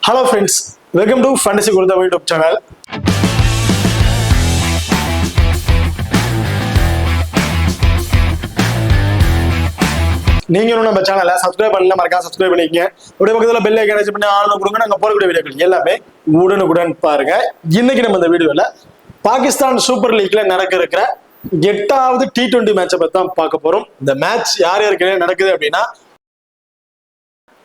Hello friends, welcome to Fantasy Gurudha YouTube channel. நீங்களும் நம்ம சேனலை சப்ஸ்கிரைப் பண்ணல மறக்காம சப்ஸ்கிரைப் பண்ணிக்கங்க. அப்படியே பக்கத்துல பெல் ஐகானை கிளிக் பண்ணி ஆல் கொடுங்க. நாங்க போடக்கூடிய வீடியோக்கள் எல்லாமே உடனுக்குடன் பாருங்க. இன்னைக்கு நம்ம இந்த வீடியோல பாகிஸ்தான் சூப்பர் லீக்ல நடக்க இருக்கிற 8வது T20 மேட்சை பத்தி தான் பார்க்க போறோம். இந்த மேட்ச் யார் யாருக்கு நடக்குது அப்படின்னா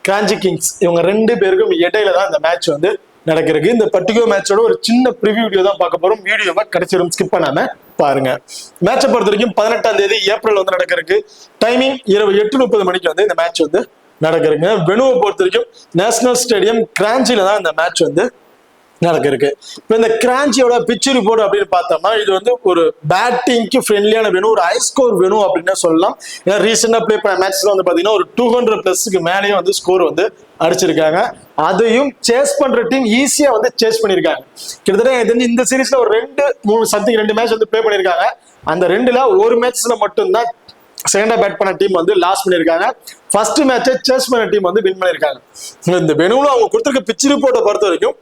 கிராஞ்சி கிங்ஸ் இவங்க ரெண்டு பேருக்கும் இடையில தான் இந்த மேட்ச் வந்து நடக்கிறது. இந்த பர்டிகுலர் மேட்சோட ஒரு சின்ன ப்ரிவியூ வீடியோ தான் பார்க்க போறோம். வீடியோவை கடைசி ஸ்கிப் பண்ணாம பாருங்க. மேட்சை பொறுத்த வரைக்கும் 18ஆம் தேதி ஏப்ரல் வந்து நடக்கிறதுக்கு டைமிங் இரவு 8:30 மணிக்கு வந்து இந்த மேட்ச் வந்து நடக்கிறதுங்க. வெனுவை பொறுத்த வரைக்கும் நேஷனல் ஸ்டேடியம் கிராஞ்சில தான் இந்த மேட்ச் வந்து நடக்கிறதுக்கு. இப்போ இந்த கிராஞ்சியோட பிச் ரிப்போர்ட் அப்படின்னு பார்த்தோம்னா இது வந்து ஒரு பேட்டிங்க்கு ஃப்ரெண்ட்லியான வெனு, ஒரு ஹை ஸ்கோர் வெனு அப்படின்னு சொல்லலாம். ஏன்னா ரீசெண்டா பிளே பண்ண மேட்ச்ல வந்து பாத்தீங்கன்னா ஒரு 200+ மேலேயே வந்து ஸ்கோர் வந்து அடிச்சிருக்காங்க. அதையும் சேஸ் பண்ற டீம் ஈஸியா வந்து சேஸ் பண்ணிருக்காங்க. கிட்டத்தட்ட இந்த சீரீஸ்ல ஒரு 2 மேட்ச் வந்து பிளே பண்ணிருக்காங்க. அந்த 2ல ஒரு மேட்ச்ல மட்டும்தான் செகண்டா பேட் பண்ண டீம் வந்து லாஸ் பண்ணிருக்காங்க. ஃபர்ஸ்ட் மேட்சை சேஸ் பண்ண டீம் வந்து வின் பண்ணிருக்காங்க. இந்த வெனுல அவங்க கொடுத்திருக்க பிச் ரிப்போர்ட்டை பொறுத்த வரைக்கும்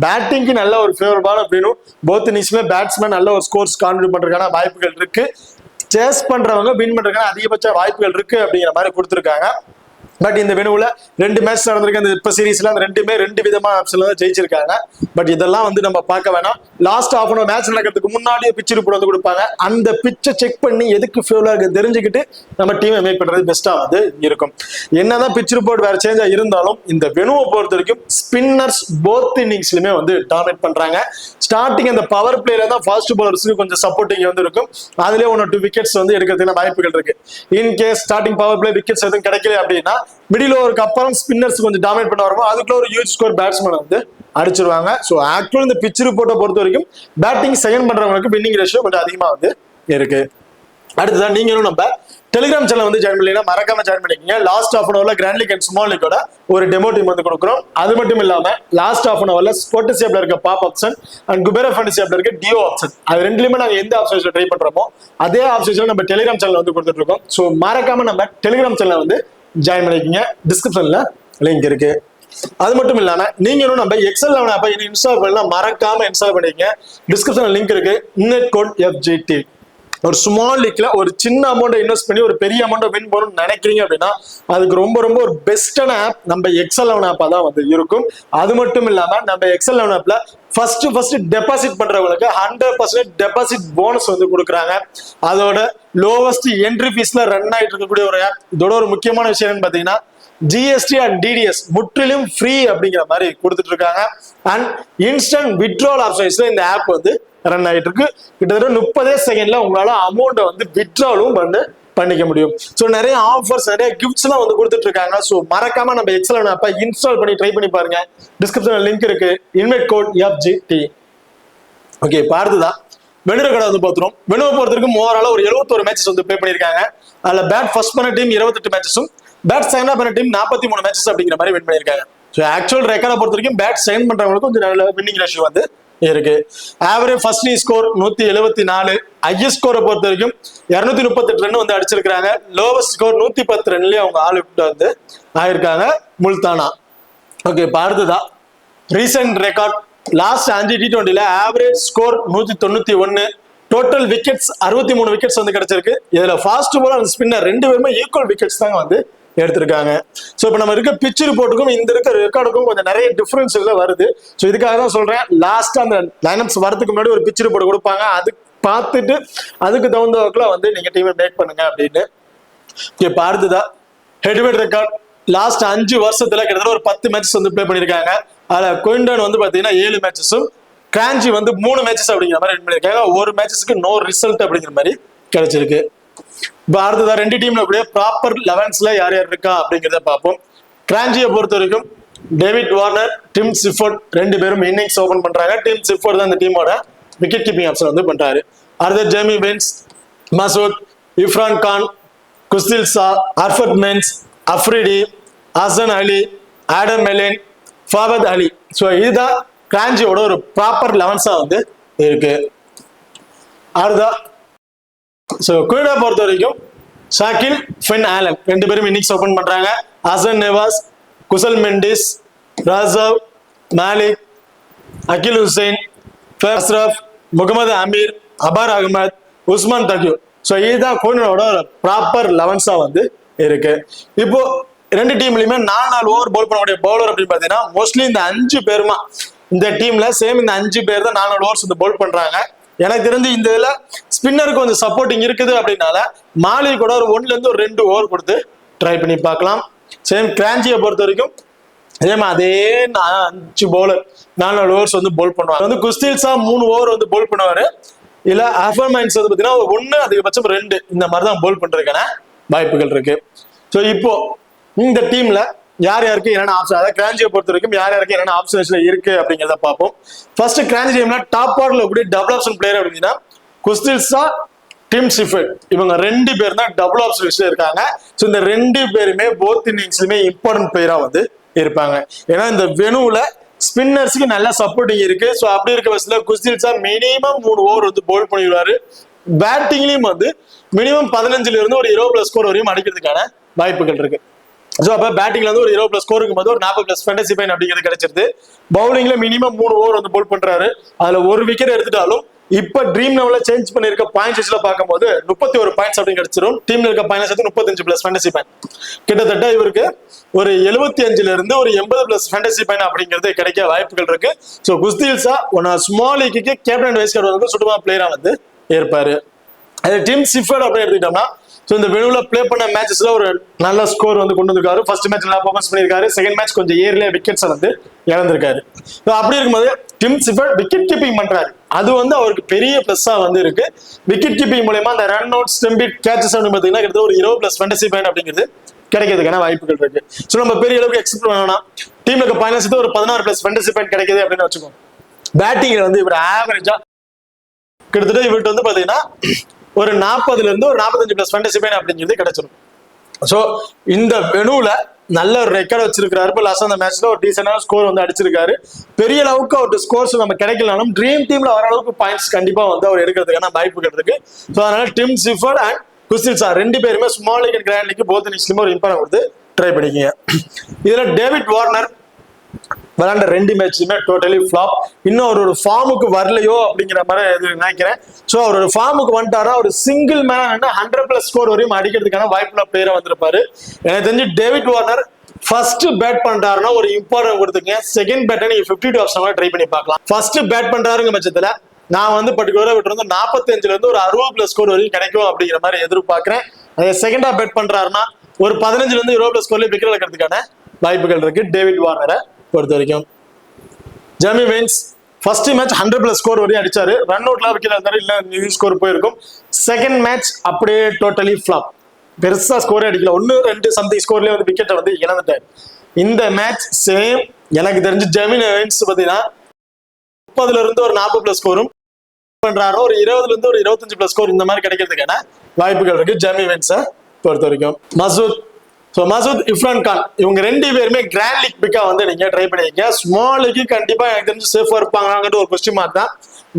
பேட்டிங்க்கு நல்ல ஒரு ஃபேவரபிளான வெனு, போத் இன்னிங்ஸ்ல பேட்ஸ்மேன் நல்ல ஒரு ஸ்கோர்ஸ் கான்ட்ரிபியூட் பண்றதுக்கான வாய்ப்புகள் இருக்கு, சேஸ் பண்றவங்க வின் பண்றதுக்கான அதிகபட்ச வாய்ப்புகள் இருக்கு அப்படிங்கிற மாதிரி கொடுத்திருக்காங்க. பட் இந்த வெனுவுல 2 மேட்ச் நடந்திருக்கு. அந்த இப்ப சீரீஸ்ல அந்த 2 விதமான ஆப்ஷன்ல தான் ஜெயிச்சிருக்காங்க. பட் இதெல்லாம் வந்து நம்ம பார்க்க வேணாம். லாஸ்ட் ஹாஃப் அன் மேட்ச் நடக்கிறதுக்கு முன்னாடியே பிச் ரிப்போர்ட் வந்து கொடுப்பாங்க. அந்த பிச்சை செக் பண்ணி எதுக்கு ஃபேவரா இருக்கு தெரிஞ்சுக்கிட்டு நம்ம டீமை மேக் பண்றது பெஸ்டா வந்து இருக்கும். என்னதான் பிச் ரிப்போர்ட் வேற சேஞ்சா இருந்தாலும் இந்த வெனுவை பொறுத்த வரைக்கும் ஸ்பின்னர்ஸ் போத் இன்னிங்ஸ்லயுமே வந்து டாமினேட் பண்றாங்க. ஸ்டார்டிங் அந்த பவர் பிளேல தான் ஃபாஸ்ட் பவுலர்ஸ்க்கு கொஞ்சம் சப்போர்ட்டிங் வந்து இருக்கும். அதுலயே 1-2 விக்கெட்ஸ் வந்து எடுக்கிறதுக்கான வாய்ப்புகள் இருக்கு. In case starting power play wickets எதுவும் கிடைக்கல அப்படின்னா மிடில் ஓவருக்கு அப்புறம் ஸ்பின்னர்ஸ் கொஞ்சம் டாமினேட் பண்ண வரும்போது அதுக்குள்ள ஒரு ஹியூஜ் ஸ்கோர் பேட்ஸ்மேன் வந்து அடிச்சிருவாங்க. ஸோ ஆக்சுவலா இந்த பிச் ரிப்போர்ட்டை பொறுத்த வரைக்கும் பேட்டிங் செகண்ட் பண்றவங்களுக்கு வின்னிங் ரேஷியோ கொஞ்சம் அதிகமா வந்து இருக்கு. அடுத்ததான் நீங்களும் நம்ம டெலிகிராம் சேனல் வந்து ஜாயின் பண்ணீங்கன்னா மறக்காம ஜாயின் பண்ணிக்கங்க. லாஸ்ட் ஹாஃப் அன் அவர்ல கிராண்ட் லீக் அண்ட் ஸ்மால் லீக்கோட ஒரு டெமோ டீம் வந்து கொடுக்குறோம். அது மட்டும் இல்லாம லாஸ்ட் ஹாஃப் அன் அவர்ல ஸ்போர்ட்ஸ் ஆப்ல இருக்க pop option and Kubera fantasy ஆப்ல இருக்க டியோ ஆப்ஷன், அது ரெண்டுலயுமே நாங்க எந்த ஆப்ஷன்ஸ்ல ட்ரை பண்றோமோ அதே ஆப்ஷன்ஸ்ல நம்ம டெலிகிராம் சேனல் வந்து கொடுத்துட்டு இருக்கோம். ஸோ மறக்காம நம்ம டெலிகிராம் சேனல் வந்து ஜாயின் பண்ணிக்கங்க. டிஸ்கிரிப்ஷன்ல லிங்க் இருக்கு. அது மட்டும் இல்லாம நீங்களும் நம்ம எக்ஸல் 11 ஆப்பை இன்ஸ்டால் பண்ணலாம், மறக்காம இன்ஸ்டால் பண்ணிக்கங்க. டிஸ்கிரிப்ஷன்ல லிங்க் இருக்கு. இன்னெட் கோட் FGT. ஒரு ஸ்மால் லீக்ல ஒரு சின்ன அமௌண்ட் இன்வெஸ்ட் பண்ணி ஒரு பெரிய அமௌண்ட் வின் பண்ணணும்னு நினைக்கிறீங்க அப்படின்னா அதுக்கு ரொம்ப ஒரு பெஸ்டான ஆப் நம்ம எக்ஸல் 11 ஆப்பா தான் வந்து இருக்கும். அது மட்டும் இல்லாம நம்ம எக்ஸல் 11 ஆப்ல ஃபர்ஸ்ட் டெபாசிட் பண்றவங்களுக்கு 100% டெபாசிட் போனஸ் வந்து கொடுக்குறாங்க. அதோட லோவஸ்ட் என்ட்ரி ஃபீஸ்ல ரன் ஆயிட்டு இருக்கக்கூடிய ஒரு ஆப். இதோட ஒரு முக்கியமான விஷயம் என்னன்னு பாத்தீங்கன்னா GST அண்ட் DDS முற்றிலும் ஃப்ரீ அப்படிங்கிற மாதிரி கொடுத்துட்டு இருக்காங்க. அண்ட் இன்ஸ்டன்ட் வித்ட்ராவல் ஆப்ஷன்ஸ்ல இந்த ஆப் வந்து ரன் ஆகிட்டு இருக்கு. கிட்டத்தட்ட 30 செகண்ட்ல உங்களால அமௌண்ட்டை வந்து வித்ட்ராவலும் பண்ணிக்க முடியும். ஸோ நிறைய ஆஃபர்ஸ் நிறைய கிஃப்ட்ஸ் எல்லாம் வந்து கொடுத்துட்டு இருக்காங்க. ஸோ மறக்காம நம்ம எக்ஸல் 11 ஆப்பை இன்ஸ்டால் பண்ணி ட்ரை பண்ணி பாருங்க. டிஸ்கிரிப்ஷன்ல லிங்க் இருக்கு. Invite code FGT. ஓகே, அடுத்ததான் வெனு ரெக்கார்ட் வந்து பார்த்துரும். வெனுவை பொறுத்த வரைக்கும் ஓவரால ஒரு 71 மேட்சஸ் வந்து ப்ளே பண்ணியிருக்காங்க. அதுல பேட் ஃபர்ஸ்ட் பண்ண டீம் 28 மேட்சஸும் பேட் செகண்டா பண்ண டீம் 43 மேட்சஸ் அப்படிங்கிற மாதிரி வின் பண்ணியிருக்காங்க. ஸோ ஆக்சுவல் ரெக்கார்டை பொறுத்த வரைக்கும் பேட் செகண்ட் பண்றவங்களுக்கு கொஞ்சம் நல்ல வின்னிங் ரேஷியோ வந்து இருக்கு. Average first score 174. ஹையஸ்ட் ஸ்கோரை பொறுத்த வரைக்கும் 238 ரன் வந்து அடிச்சிருக்காங்க. லோவஸ்ட் ஸ்கோர் 110 ரன்லயே அவங்க ஆல் அவுட் வந்து ஆயிருக்காங்க முல்தானா. ஓகே, அடுத்ததான் ரீசெண்ட் ரெக்கார்ட். லாஸ்ட் 5 T20ல average score 191. Total wickets 63 wickets வந்து கிடைச்சிருக்கு. இதுல ஃபாஸ்ட் பாலர் அண்ட் ஸ்பின்னர் 2 பேருமே ஈக்குவல் விக்கெட்ஸ் தாங்க வந்து எடுத்திருக்காங்க. ஸோ இப்போ நம்ம இருக்க பிச் ரிப்போர்ட்டுக்கும் இந்த இருக்க ரெக்கார்டுக்கும் கொஞ்சம் நிறைய டிஃபரன்ஸ் வருது. ஸோ இதுக்காக தான் சொல்றேன், லாஸ்டா அந்த லைனப்ஸ் வரதுக்கு முன்னாடி ஒரு பிச் ரிப்போர்ட் கொடுப்பாங்க. அது பார்த்துட்டு அதுக்கு தகுந்த வகையில வந்து நீங்க டீமை மேக் பண்ணுங்க அப்படின்னு. இப்போ அடுத்ததா ஹெட்வெட் ரெக்கார்ட். லாஸ்ட் 5 வருஷத்துல கிட்டத்தட்ட ஒரு 10 மேட்சஸ் வந்து பிளே பண்ணிருக்காங்க. அதுல குயின்டன் வந்து பாத்தீங்கன்னா 7 மேட்சஸும் கிராஞ்சி வந்து 3 மேட்சஸ் அப்படிங்கிற மாதிரி வின் பண்ணிருக்காங்க. ஒரு மேட்சஸ்க்கு நோ ரிசல்ட் அப்படிங்கிற மாதிரி கிடைச்சிருக்கு. இப்போ அடுத்ததா 2 டீம்ல கூட ப்ராப்பர் 11ஸ்ல யார் யார் இருக்கா அப்படிங்கிறத பார்ப்போம். கிராஞ்சியை பொறுத்த வரைக்கும் டேவிட் வார்னர், டிம் சிஃபோர்ட் 2 பேரும் இன்னிங்ஸ் ஓபன் பண்றாங்க. டிம் சிஃபோர்ட் தான் இந்த டீமோட விக்கெட் கீப்பிங் ஆப்ஷன் வந்து பண்றாரு. அடுத்த Jamie Vince, Masood, Irfan Khan, Khushdil Shah, Arafat Minhas, Afridi, Hasan Ali, Adam Milne, Fawad Ali. So இதுதான் கிராஞ்சியோட ஒரு ப்ராப்பர் 11ஸா வந்து இருக்கு. அடுத்தா ஸோ குயினை பொறுத்த வரைக்கும் ஷாக்கில், ஃபென் ஆலன் 2 பேரும் இன்னிங்ஸ் ஓபன் பண்றாங்க. ஹசன் நெவாஸ், குசல் மெண்டிஸ், ராசவ், மாலிக், அகில் ஹுசைன், அஸ்ரப், முகமது அமீர், அபார் அகமது, உஸ்மான் தக்யூர். ஸோ இதுதான் கோஹ்லியோட ப்ராப்பர் 11 வந்து இருக்கு. இப்போ ரெண்டு டீம்லயுமே 4 ஓவர் பவுல் பண்ணக்கூடிய பவுலர் அப்படின்னு பாத்தீங்கன்னா மோஸ்ட்லி இந்த 5 பேருமா இந்த டீம்ல சேம் இந்த 5 பேர் தான் 4 ஓவர்ஸ் வந்து பவுல் பண்றாங்க. எனக்கு தெரிஞ்சு இந்த இதுல ஸ்பின்னருக்கு கொஞ்சம் சப்போர்ட்டிங் இருக்குது அப்படின்னால மாலி கூட ஒரு 1ல இருந்து ஒரு 2 ஓவர் கொடுத்து ட்ரை பண்ணி பார்க்கலாம். சேம் கிராஞ்சியை பொறுத்த வரைக்கும் அதே 5 பவுலர் 4 ஓவர்ஸ் வந்து பவுல் பண்ணுவாங்க. வந்து குஸ்தில்ஸா 3 ஓவர் வந்து பவுல் பண்ணுவாரு. இல்ல ஆஃபர் மைன்ஸ் வந்து பாத்தீங்கன்னா 1 அதிகபட்சம் 2 இந்த மாதிரி தான் பவுல் பண்றதுக்கான வாய்ப்புகள் இருக்கு. ஸோ இப்போ இந்த டீம்ல யார் யாருக்கு என்னென்ன ஆப்ஷன், அதாவது கிராஞ்சியை பொறுத்த வரைக்கும் யார் யாருக்கு என்னென்ன ஆப்ஷன்ஸ்ல இருக்கு அப்படிங்கிறத பார்ப்போம். ஃபர்ஸ்ட் கிராஞ்சி டீம்ல டாப் ஆர்டர்ல கூடிய டபுள் ஆப்ஷன் பிளேயர் அப்படின்னா குஸ்தில்ஸா, டிம் சிஃபர்ட் இவங்க 2 பேர் தான் டபுள் ஆப்ஷன் லிஸ்ட்ல இருக்காங்க. ஸோ இந்த 2 பேருமே போத் இன்னிங்ஸ்லயுமே இம்பார்ட்டன்ட் பிளேயரா வந்து இருப்பாங்க. ஏன்னா இந்த வெனுல ஸ்பின்னர்ஸுக்கு நல்ல சப்போர்ட்டிங் இருக்கு. ஸோ அப்படி இருக்க பட்சத்தில் குஸ்தில்ஸா மினிமம் 3 ஓவர் வந்து பவுல் பண்ணிடுவாரு. பேட்டிங்லயும் வந்து மினிமம் 15ல இருந்து ஒரு 20+ ஸ்கோர் வரையும் அடிக்கிறதுக்கான வாய்ப்புகள் இருக்கு. ஸோ அப்போ பேட்டிங்ல வந்து ஒரு 20+ ஸ்கோர் இருக்கும்போது ஒரு 40+ ஃபேண்டசி பாயிண்ட் அப்படிங்கிறது கிடைச்சிருது. பவுலிங்ல மினிமம் 3 ஓவர் வந்து பவுல் பண்றாரு. அதுல ஒரு விக்கெட் எடுத்துட்டாலும் இப்ப ட்ரீம் லெவல்ல சேஞ்ச் பண்ணிருக்க பாயிண்ட்ஸ்ல பார்க்கும்போது 31 பாயிண்ட்ஸ் அப்படின்னு கிடைச்சிரும். டீம்ல இருக்க பாயிண்ட்ஸ் 35+ ஃபேண்டசி பாயிண்ட். கிட்டத்தட்ட இவருக்கு ஒரு 75ல இருந்து ஒரு 80+ ஃபேண்டசி பாயிண்ட் அப்படிங்கிறது கிடைக்க வாய்ப்புகள் இருக்கு. ஸோ குஸ்தில்ஸா ஒன்னு small leak captain vice captain வந்து சுத்தமா பிளேயரா வந்து இருப்பாரு. அது டிம் சிஃபர்ட் அப்படின்னு எடுத்துக்கிட்டோம்னா ஸோ இந்த வெனுல பிளே பண்ண மேட்சஸ்ல ஒரு நல்ல ஸ்கோர் வந்து கொண்டு வந்திருக்காரு. ஃபர்ஸ்ட் மேட்ச் நல்லா பர்ஃபார்மன்ஸ் பண்ணியிருக்காரு. செகண்ட் மேட்ச் கொஞ்சம் ஏர்ல விக்கெட்ஸ் வந்து இழந்திருக்காரு. ஸோ அப்படி இருக்கும்போது டிம் சிஃபர்ட் விக்கெட் கீப்பிங் பண்றாரு. அது வந்து அவருக்கு பெரிய பிளஸ்ஸா வந்து இருக்கு. விக்கெட் கீப்பிங் மூலமா அந்த ரன் அவுட், ஸ்டம்பிட், கேச்சஸ் அப்படின்னு பாத்தீங்கன்னா கிட்ட ஒரு 20+ ஃபேண்டசி பாயிண்ட் அப்படிங்கிறது கிடைக்கிறதுக்கான வாய்ப்புகள் இருக்கு. ஸோ நம்ம பெரிய அளவுக்கு எக்ஸ்பெக்ட் பண்ணலாம். டீம்ல இருக்க பாயிண்ட்ஸ் ஒரு 16+ ஃபேண்டசி பாயிண்ட் கிடைக்குது அப்படின்னு வச்சுக்கோங்க. பேட்டிங்ல வந்து இவர் ஆவரேஜா கிட்டத்தட்ட இவர்கிட்ட வந்து பாத்தீங்கன்னா ஒரு 40ல இருந்து ஒரு 45+ ஃபேண்டசி பாயிண்ட் அப்படிங்கிறது கிடைச்சிடும். ஸோ இந்த வெனுல நல்ல ஒரு ரெக்கார்ட் வச்சிருக்காரு. இப்போ லாஸ்ட் அந்த மேட்ச்ல ஒரு டீசென்டான ஸ்கோர் வந்து அடிச்சிருக்காரு. பெரிய அளவுக்கு அவருக்கு ஸ்கோர்ஸ் நம்ம கிடைக்கலனாலும் ட்ரீம் டீம்ல வர அளவுக்கு பாயிண்ட்ஸ் கண்டிப்பா வந்து அவர் எடுக்கிறதுக்கான வாய்ப்புகள் இருக்கு. ஸோ அதனால டிம் சிஃபர்ட் அண்ட் குஸ்தில்ஸா 2 பேருமே small league and grand league both இன்னிங்ஸ்லயுமே ஒரு இம்பார்ட்டன்ட் கொடுத்து ட்ரை பண்ணிக்கீங்க. இதுல டேவிட் வார்னர் விளையாண்ட 2 மேட்சுமே டோட்டலி ஃபிளாப். இன்னும் அவரோட ஃபார்முக்கு வரலையோ அப்படிங்கிற மாதிரி நினைக்கிறேன். ஸோ அவரோட ஃபார்முக்கு வந்துட்டாரா ஒரு சிங்கிள் மேன் 100+ ஸ்கோர் வரையும் அடிக்கிறதுக்கான வாய்ப்புள்ள பிளேயரா வந்திருப்பாரு. எனக்கு தெரிஞ்சு டேவிட் வார்னர் ஃபர்ஸ்ட் பேட் பண்றாருன்னா ஒரு இம்பார்ட்டன்ட் கொடுத்துங்க. செகண்ட் பேட்டை நீங்க 52 ஆப்ஷன் ட்ரை பண்ணி பார்க்கலாம். ஃபர்ஸ்ட் பேட் பண்றாருங்க பட்சத்துல நான் வந்து பர்டிகுலரா விட்டு வந்து 45ல இருந்து ஒரு 60+ ஸ்கோர் வரையும் கிடைக்கும் அப்படிங்கிற மாதிரி எதிர்பார்க்கிறேன். அதே செகண்டா பேட் பண்றாருன்னா ஒரு 15ல இருந்து 20+ ஸ்கோர்ல விக்கெட் எடுக்கிறதுக்கான வாய்ப்புகள் இருக்கு டேவிட் வார்னரை பொறுத்த வரைக்கும். Jamie veins first match 100+ score வரையும் அடிச்சாரு. ரன் அவுட்ல விக்கெட் இருந்தாரு, இல்ல ஸ்கோர் போயிருக்கும். செகண்ட் மேட்ச் அப்படியே டோட்டலி ஃபிளாப். பெருசா ஸ்கோரே அடிக்கல, 1-2 சம்திங் ஸ்கோர்லயே வந்து விக்கெட்டை வந்து இழந்துட்டாரு. இந்த மேட்ச் சேம் எனக்கு தெரிஞ்சு ஜெமி வெயின்ஸ் பாத்தீங்கன்னா 30ல இருந்து ஒரு 40+ ஸ்கோரும் பண்றாரு. ஒரு 20ல இருந்து ஒரு 25+ ஸ்கோர் இந்த மாதிரி கிடைக்கிறதுக்கான வாய்ப்புகள் இருக்கு ஜெமி வெயின்ஸை பொறுத்த வரைக்கும். மசூத் இர்ஃபான் கான் இவங்க 2 பேருமே கிராண்ட் லீக் பிக்கா வந்து நீங்க ட்ரை பண்ணிருக்கீங்க. ஸ்மால் லீக் கண்டிப்பா எனக்கு தெரிஞ்சு சேஃபா இருப்பாங்கன்னு ஒரு கொஸ்டின் மார்க் தான்.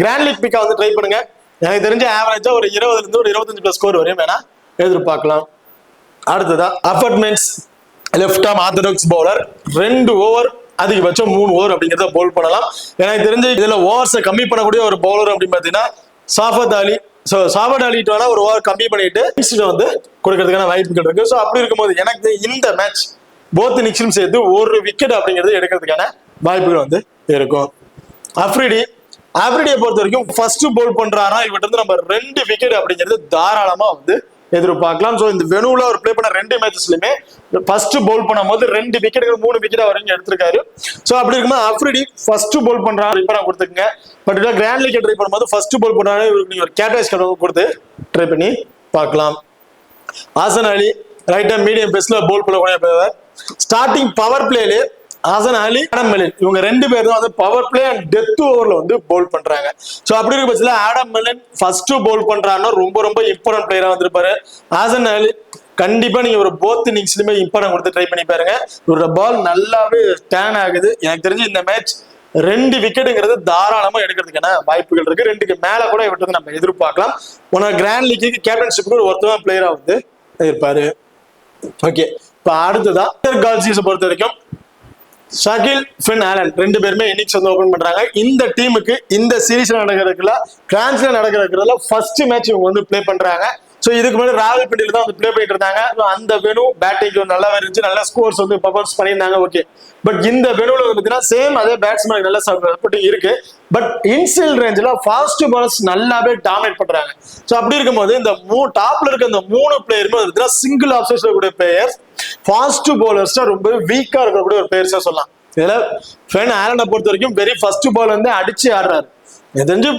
கிராண்ட் லீக் பிக்கா வந்து ட்ரை பண்ணுங்க. எனக்கு தெரிஞ்ச ஆவரேஜா ஒரு 20ல இருந்து ஒரு 25+ ஸ்கோர் வரையும் வேணா எதிர்பார்க்கலாம். அடுத்ததா apartments left arm orthodox bowler 2 over அதிகபட்சம் 3 ஓவர் அப்படிங்கிறத பவுல் பண்ணலாம். எனக்கு தெரிஞ்சு இதுல ஓவர்ஸை கம்மி பண்ணக்கூடிய ஒரு பவுலர் அப்படின்னு பாத்தீங்கன்னா சாஃபத் அலி. ஸோ சாஃபத் அலிட்டு வேணா ஒரு ஓவர் கம்மி பண்ணிட்டு வந்து கொடுக்கறதுக்கான வாய்ப்புகள் இருக்கு. ஸோ அப்படி இருக்கும்போது எனக்கு இந்த மேட்ச் போத் இன்னிங்ஸும் சேர்த்து ஒரு விக்கெட் அப்படிங்கிறது எடுக்கிறதுக்கான வாய்ப்புகள் வந்து இருக்கும். ஆப்ரிடியை பொறுத்த வரைக்கும் ஃபர்ஸ்ட் பவுல் பண்றாரா இவர்கிட்ட இருந்து நம்ம 2 விக்கெட் அப்படிங்கிறது தாராளமா வந்து எதிர்பார்க்கலாம். ஸோ இந்த வெனுல ஒரு பிளே பண்ண 2 மேட்சஸ்லயுமே ஃபர்ஸ்ட் பவுல் பண்ணும்போது 2 விக்கெட்டுகள் 3 விக்கெட் வரைக்கும் எடுத்திருக்காரு. ஸோ அப்படி இருக்கும்போது ஆப்ரிடி ஃபர்ஸ்ட் பவுல் பண்றாரு இப்போ நான் கொடுத்துருங்க. பட் கிராண்ட் லீக் ட்ரை பண்ணும்போது ஃபர்ஸ்ட் பவுல் பண்றாரு இவருக்கு நீங்க ஒரு கேப்டன் கொடுத்து ட்ரை பண்ணி பார்க்கலாம். ஹசன் அலி ரைட்டா மீடியம் பேஸ்ல பவுல் பண்ணக்கூடிய பிளேயர். ஸ்டார்டிங் பவர் பிளேல ஹசன் அலி, ஆடம் மெலின் இவங்க 2 பேர் தான் வந்து பவர் பிளே அண்ட் டெத் ஓவர்ல வந்து பவுல் பண்றாங்க. ஸோ அப்படி இருக்க பட்சத்தில் ஆடம் மெலின் ஃபர்ஸ்ட் பவுல் பண்றாருன்னா ரொம்ப ரொம்ப இம்பார்ட்டன்ட் பிளேயரா வந்திருப்பாரு. ஹசன் அலி கண்டிப்பா நீங்க ஒரு போத் இன்னிங்ஸ்லயுமே இம்பார்ட்டன்ட் கொடுத்து ட்ரை பண்ணி பாருங்க. இவரோட பால் நல்லாவே டேன் ஆகுது. எனக்கு தெரிஞ்சு இந்த மேட்ச் 2 விக்கெட்டுங்கிறது தாராளமா எடுக்கிறதுக்கான வாய்ப்புகள் இருக்கு. 2க்கு மேல கூட இவர்கிட்ட நம்ம எதிர்பார்க்கலாம். உனக்கு கிராண்ட் லீக்கு கேப்டன்ஷிப்புக்கு ஒரு ஒருத்தவன் பிளேயரா வந்து இருப்பாரு. ஓகே, இப்ப அடுத்ததான் கால்சிஸை பொறுத்த வரைக்கும் ஷகில், ஃபின் ஆலன் ரெண்டு பேருமே இன்னிங்ஸ் வந்து ஓபன் பண்றாங்க. இந்த டீமுக்கு இந்த சீரீஸ்ல நடக்கிறதுல பிரான்ஸ்ல நடக்கிறதுல ஃபர்ஸ்ட் மேட்ச் இவங்க வந்து பிளே பண்றாங்க. ஸோ இதுக்கு முன்னாடி ராவல்பிண்டியில தான் வந்து பிளே பண்ணிட்டு இருந்தாங்க. அந்த வெனு பேட்டிங் நல்லா இருந்துச்சு, நல்ல ஸ்கோர்ஸ் வந்து பர்ஃபார்மன்ஸ் பண்ணியிருந்தாங்க. ஓகே, பட் இந்த வெனுல பார்த்தீங்கன்னா சேம் அதே பேட்ஸ்மேன் நல்ல சப்போர்ட்டிங் இருக்கு. பட் இன்சைல் ரேஞ்சில் ஃபாஸ்ட் பாலர்ஸ் நல்லாவே டாமினேட் பண்றாங்க. ஸோ அப்படி இருக்கும்போது இந்த டாப்ல இருக்க இந்த 3 பிளேயருமே சிங்கிள் ஆப்ஷன்ஸ் இருக்கக்கூடிய பிளேயர்ஸ், ஃபாஸ்ட் பவுலர்ஸ் ரொம்ப வீக்கா இருக்கக்கூடிய ஒரு பிளேயர்ஸா சொல்லலாம். இதுல ஃபென் ஆலனை பொறுத்த வரைக்கும் வெரி ஃபர்ஸ்ட் பால் வந்து அடிச்சு ஆடுறாரு. தெரிஞ்சு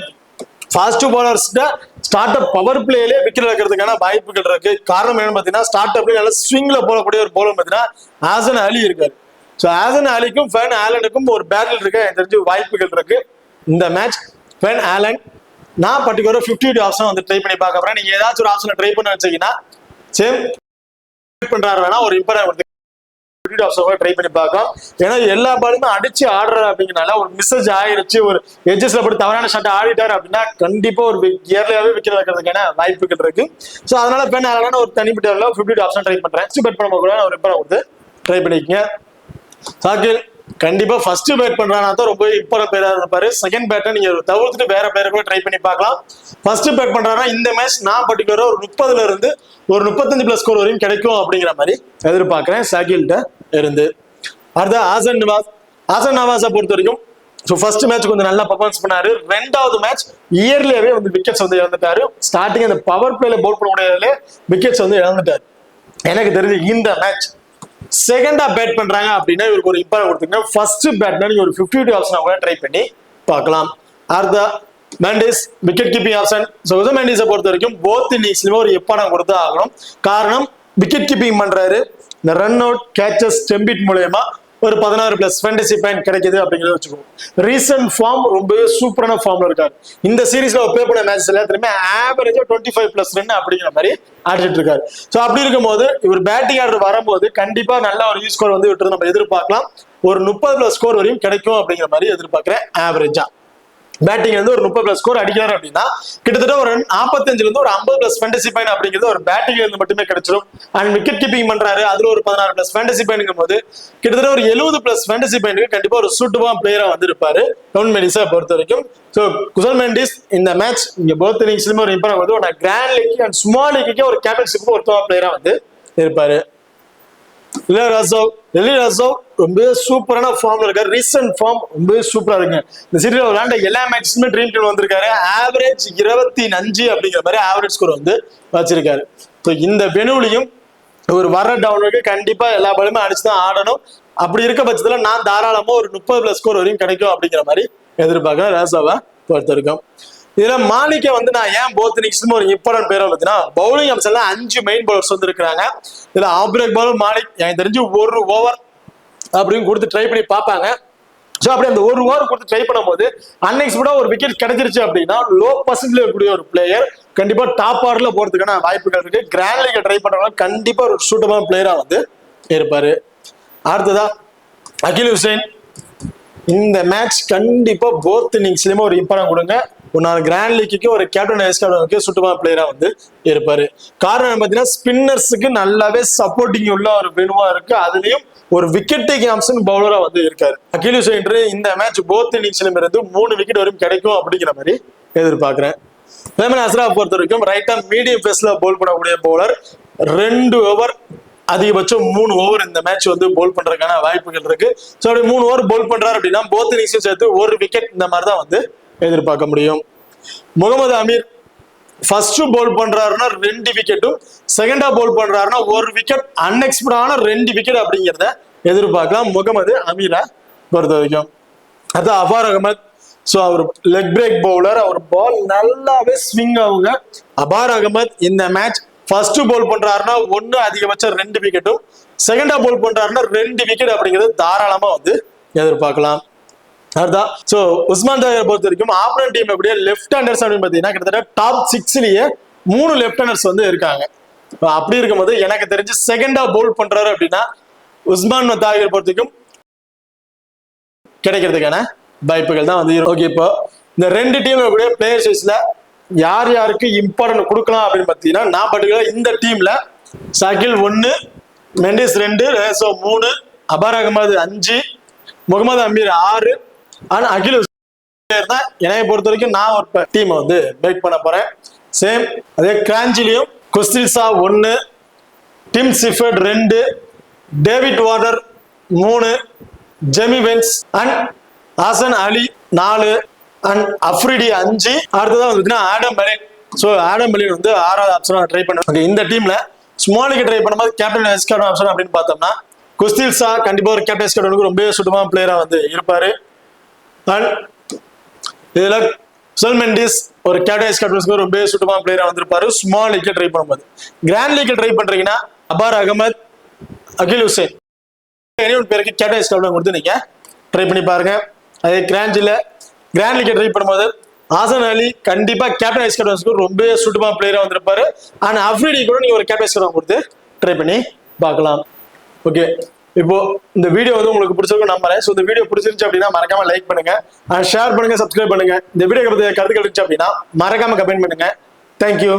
fast bowlers start up power பிளேலே விக்கெட் எடுக்கிறதுக்கான வாய்ப்புகள் இருக்கு. காரணம் என்னன்னு பாத்தீங்கன்னா ஸ்டார்ட் அப்ல நல்ல ஸ்விங்ல போடக்கூடிய ஒரு பவுலர் பாத்தீங்கன்னா ஹாசன் அலி இருக்காரு. ஸோ ஹாசன் அலிக்கும் ஃபென் ஆலனுக்கும் ஒரு பேட்டில் இருக்கு, எனக்கு தெரிஞ்சு வாய்ப்புகள் இருக்கு. இந்த மேட்ச் ஃபென் ஆலன் நான் பர்டிகுலரா 50 ஆப்ஷன் வந்து ட்ரை பண்ணி பார்க்க போறேன். நீங்க ஏதாச்சும் ஒரு ஆப்ஷனை ட்ரை பண்ண வச்சீங்கன்னா சேம் பண்றாரு வேணா ஒரு இம்பார்ட்டன் ட்ரை பண்ணி பார்க்கலாம். ஏன்னா எல்லா பாலுமே அடிச்சு ஆடுறாரு அப்படிங்கிறனால ஒரு மிஸ்ஸேஜ் ஆயிடுச்சு, ஒரு எட்ஜஸ்ல போட்டு தவறான ஷாட் ஆடிட்டாரு அப்படின்னா கண்டிப்பா ஒரு இயர்லியாவே விக்கெட் வைக்கிறதுக்கான வாய்ப்புகள் இருக்கு. ஸோ அதனால பெண் ஆகலாம் ஒரு தனிப்பட்ட 50 ஆப்ஷன் ட்ரை பண்றேன். பெட் பண்ண கூட ஒரு இம்பார்ட்டன் கொடுத்து ட்ரை பண்ணிக்கங்க. ஷாகில் கண்டிப்பா ஃபர்ஸ்ட் பேட் பண்றானா தான் ரொம்ப இம்பார்ட்டன் பிளேயரா இருப்பாரு. செகண்ட் பேட்டை நீங்க தவிர்த்துட்டு வேற பிளேயரை கூட ட்ரை பண்ணி பார்க்கலாம். ஃபர்ஸ்ட் பேட் பண்றானா இந்த மேட்ச் நான் பர்டிகுலரா ஒரு 30ல இருந்து ஒரு 35+ ஸ்கோர் வரையும் கிடைக்கும் அப்படிங்கிற மாதிரி எதிர்பார்க்கிறேன் ஷாகில்கிட்ட இருந்து. அடுத்த ஹாசன் நவாஸ். ஹாசன் நவாஸை பொறுத்த வரைக்கும் ஃபர்ஸ்ட் மேட்ச் கொஞ்சம் நல்லா பர்ஃபார்மன்ஸ் பண்ணாரு. ரெண்டாவது மேட்ச் இயர்லியாவே வந்து விக்கெட்ஸ் வந்து இழந்துட்டாரு. ஸ்டார்டிங் அந்த பவர் பிளேல பவுல் பண்ணக்கூடிய விக்கெட்ஸ் வந்து இழந்துட்டாரு. எனக்கு தெரிஞ்சு இந்த மேட்ச் செகண்டா பேட் பண்றாங்க அப்படின்னா இவருக்கு ஒரு இம்பார்ட்டன் கொடுத்துங்க. ஃபர்ஸ்ட் பேட்னா நீங்க ஒரு 50 ஆப்ஷன் கூட ட்ரை பண்ணி பார்க்கலாம். அடுத்த Mendis wicket keeping option. So மெண்டிஸை பொறுத்த வரைக்கும் போத் இன்னிங்ஸ்லயுமே ஒரு இம்பார்ட்டன் கொடுத்து ஆகணும். காரணம் விக்கெட் கீப்பிங் பண்றாரு. இந்த ரன் அவுட் கேச்சஸ் ஸ்டெம்பிட் மூலயமா ஒரு 16+ ஃபேண்டசி பாயிண்ட் கிடைக்குது அப்படிங்கிறத வச்சுக்கோங்க. ரீசன்ட் ஃபார்ம் ரொம்பவே சூப்பரான ஃபார்ம்ல இருக்காரு. இந்த சீரீஸ்ல பிளே பண்ண மேட்ச் எல்லாத்துலயுமே ஆவரேஜா 25+ ரன் அப்படிங்கிற மாதிரி ஆடிட்டு இருக்காரு. ஸோ அப்படி இருக்கும்போது இவர் பேட்டிங் ஆர்டர் வரும்போது கண்டிப்பா நல்ல ஒரு ஸ்கோர் வந்து விட்டு நம்ம எதிர்பார்க்கலாம். ஒரு 30+ ஸ்கோர் வரையும் கிடைக்கும் அப்படிங்கிற மாதிரி எதிர்பார்க்கிறேன். ஆவரேஜா பேட்டிங் வந்து ஒரு 30+ ஸ்கோர் அடிக்கிறாரு அப்படின்னா கிட்டத்தட்ட ஒரு 45ல இருந்து ஒரு 50+ ஃபேண்டசி பாயிண்ட் அப்படிங்கிறது ஒரு பேட்டிங்ல இருந்து மட்டுமே கிடைச்சிடும். அண்ட் விக்கெட் கீப்பிங் பண்றாரு, அதுல ஒரு 16+ ஃபேண்டசி பாயிண்ட் போது கிட்டத்தட்ட ஒரு 70+ ஃபேண்டசி பாயிண்ட் கண்டிப்பா ஒரு சூட்டபிளான பிளேயரா வந்து இருப்பாரு குசல் மெண்டிஸை பொறுத்த வரைக்கும். ஸோ குசல் மெண்டிஸ் இந்த மேட்ச் இங்க போத் இன்னிங்ஸ்லயுமே ஒரு இம்பார்ட்டன் வந்து ஒரு கிராண்ட் லீக் அண்ட் ஸ்மால் லீக்கு ஒரு கேப்டன்ஷிப் ஒரு பிளேயரா வந்து இருப்பாரு. ரொம்ப சூப்பரான ஃபார்ம்ல இருக்காரு. ரீசன்ட் ஃபார்ம் ரொம்ப சூப்பரா இருக்கு. இந்த சீரீஸ்ல விளையாண்ட எல்லா மேட்சுமே ட்ரீம் டீம் வந்திருக்காரு. ஆவரேஜ் 25 அப்படிங்கிற மாதிரி ஆவரேஜ் ஸ்கோர் வந்து வச்சிருக்காரு. ஸோ இந்த வெனுலையும் ஒரு வர டவுனுக்கு கண்டிப்பா எல்லா பாலுமே அடிச்சுதான் ஆடணும். அப்படி இருக்க பட்சத்துல நான் தாராளமா ஒரு 30+ ஸ்கோர் வரையும் கிடைக்கும் அப்படிங்கிற மாதிரி எதிர்பார்க்கிறேன் ராசாவை பொறுத்த வரைக்கும். இதுல மாலிக்கை வந்து நான் ஏன் போத் இன்னிங்ஸ்ல ஒரு இம்பார்ட்டன்ட் பேர் பார்த்தீங்கன்னா பவுலிங் அம்சம்ல 5 மெயின் பவுலர்ஸ் வந்து இருக்கிறாங்க. இதுல ஆஃப் பிரேக் பாலர் மாலிக் எனக்கு தெரிஞ்சு ஒரு ஓவர் அப்படின்னு கொடுத்து ட்ரை பண்ணி பார்ப்பாங்க. ஸோ அப்படி அந்த ஒரு ஓவர் கொடுத்து ட்ரை பண்ணும்போது அன்எக்ஸ்பெக்டடா ஒரு விக்கெட் கிடைச்சிருச்சு அப்படின்னா லோ பர்சன்ட்ல இருக்கக்கூடிய ஒரு பிளேயர் கண்டிப்பா டாப் ஆர்டர்ல போறதுக்கான வாய்ப்புகள் இருக்கு. கிராண்ட் லீக் ட்ரை பண்றவங்க கண்டிப்பா ஒரு சூட்டபிளான பிளேயரா வந்து இருப்பாரு. அடுத்ததா அகில் ஹுசைன். இந்த மேட்ச் கண்டிப்பா போத் இன்னிங்ஸ்லயுமே ஒரு இம்பார்ட்டன் கொடுங்க. ஒரு கிராண்ட் லீக்கு ஒரு கேப்டன் வைஸ் கேப்டனுக்கு சூட்டபிளான பிளேயரா வந்து இருப்பாரு. காரணம் பாத்தீங்கன்னா ஸ்பின்னர்ஸுக்கு நல்லாவே சப்போர்ட்டிங் உள்ள ஒரு வெனுவா இருக்கு. அதுலயும் ஒரு விக்கெட் டேக்கிங் ஆப்ஷன் பவுலரா வந்து இருக்காரு. அகில் ஹுசைன் இந்த மேட்ச் போத் இன்னிங்ஸ்லயும் இருந்து 3 விக்கெட் வரைக்கும் கிடைக்கும் அப்படிங்கிற மாதிரி எதிர்பார்க்கிறேன். ரஹ்மான் அஸ்ராப் பொறுத்த வரைக்கும் ரைட்டா மீடியம் பேஸ்ல பவுல் பண்ணக்கூடிய பவுலர். 2 ஓவர் அதிகபட்சம் 3 ஓவர் இந்த மேட்ச் வந்து பவுல் பண்றதுக்கான வாய்ப்புகள் இருக்கு. ஸோ அப்படி 3 ஓவர் பவுல் பண்றாரு அப்படின்னா போத் இன்னிங்ஸும் சேர்த்து ஒரு விக்கெட் இந்த மாதிரி தான் வந்து எதிர்பார்க்க முடியும். முகமது அமீர் ஃபர்ஸ்ட் பவுல் பண்றாருன்னா 2 விக்கெட்டும், செகண்டா பவுல் பண்றாருன்னா 1 விக்கெட், அன்எக்ஸ்பெக்டான 2 விக்கெட் அப்படிங்கிறத எதிர்பார்க்கலாம் முகமது அமீரை பொறுத்த வரைக்கும். அது அபார் அகமத். ஸோ அவர் லெக் பிரேக் பவுலர், அவர் பால் நல்லாவே ஸ்விங் ஆகுங்க. அபார் அகமத் இந்த மேட்ச் ஃபர்ஸ்ட் பவுல் பண்றாருன்னா 1 அதிகபட்சம் 2 விக்கெட்டும், செகண்டா பவுல் பண்றாருன்னா 2 விக்கெட் அப்படிங்கிறது தாராளமா வந்து எதிர்பார்க்கலாம். அதுதான். ஸோ உஸ்மான் தாயரை பொறுத்த வரைக்கும் ஆப்பனன்ட் டீம் எப்படியே லெஃப்ட் ஹேண்டர்ஸ் அப்படின்னு பார்த்தீங்கன்னா கிட்டத்தட்ட டாப் 6லயே 3 லெஃப்ட் ஹேண்டர்ஸ் வந்து இருக்காங்க. அப்படி இருக்கும்போது எனக்கு தெரிஞ்சு செகண்டா பவுல் பண்றாரு அப்படின்னா உஸ்மான் தாயரை பொறுத்த வரைக்கும் கிடைக்கிறதுக்கான வாய்ப்புகள் தான் வந்து. ஓகே, இப்போ இந்த 2 டீம் எப்படியே பிளேயர் சைஸ்ல யார் யாருக்கு இம்பார்ட்டன்ட் கொடுக்கலாம் அப்படின்னு பார்த்தீங்கன்னா நான் பர்டிகுலர் இந்த டீம்ல ஷகில் 1, மெண்டிஸ் 2, ரேசோ 3, அபார் அகமது 5, முகமது அமீர் 6 அண்ட் அகில் தான். என்னை பொறுத்த வரைக்கும் நான் ஒரு டீமை வந்து பிரேக் பண்ண போறேன். சேம் அதே கிராஞ்சிலையும் Khushdil Shah 1, Tim Seifert 2, David Warner 3, Jamie Vince and Hasan Ali 4 and Afridi 5. அடுத்ததான் வந்து Adam Milne. So Adam Milne வந்து 6வது ஆப்ஷனாக ட்ரை பண்ணுவேன். ஓகே, இந்த டீம்ல ஸ்மாலுக்கு ட்ரை பண்ணும்போது கேப்டன் வைஸ் கேப்டன் ஆப்ஷன் அப்படின்னு பார்த்தோம்னா குஸ்தில்சா கண்டிப்பா ஒரு கேப்டன் வைஸ் கேப்டனுக்கு ரொம்ப சுத்தமான பிளேயரா வந்து இருப்பாரு. அண்ட் இதுல செல் மெண்டிஸ் ஒரு கேப்டன் வைஸ் கேப்டனுக்கு ரொம்ப சுத்தமான பிளேயரா வந்திருப்பாரு ஸ்மால் லீக்ல ட்ரை பண்ணும்போது. கிராண்ட் லீக்ல ட்ரை பண்றீங்கன்னா அபார் அகமது, அகில் ஹுசைன் பேருக்கு கேப்டன் வைஸ் கேப்டன் கொடுத்து நீங்க ட்ரை பண்ணி பாருங்க. அதே கிராண்ட் லீக்ல ட்ரை பண்ணும்போது ஹசன் அலி கண்டிப்பா கேப்டன் வைஸ் கேப்டன்ஸ்க்கு ரொம்ப சூட்டமான பிளேயரா வந்திருப்பாரு. அண்ட் அஃப்ரிடி கூட நீங்க ஒரு கேப்டன் வைஸ் கேப்டன் கொடுத்து ட்ரை பண்ணி பார்க்கலாம். ஓகே, இப்போ இந்த வீடியோ வந்து உங்களுக்கு பிடிச்சிருக்கும் நம்புறேன். ஸோ இந்த வீடியோ பிடிச்சிருந்துச்சு அப்படின்னா மறக்காம லைக் பண்ணுங்க அண்ட் ஷேர் பண்ணுங்க, சப்ஸ்கிரைப் பண்ணுங்க. இந்த வீடியோ கருத்துக்கள் இருந்துச்சு அப்படின்னா மறக்காம கமெண்ட் பண்ணுங்க. தேங்க்யூ.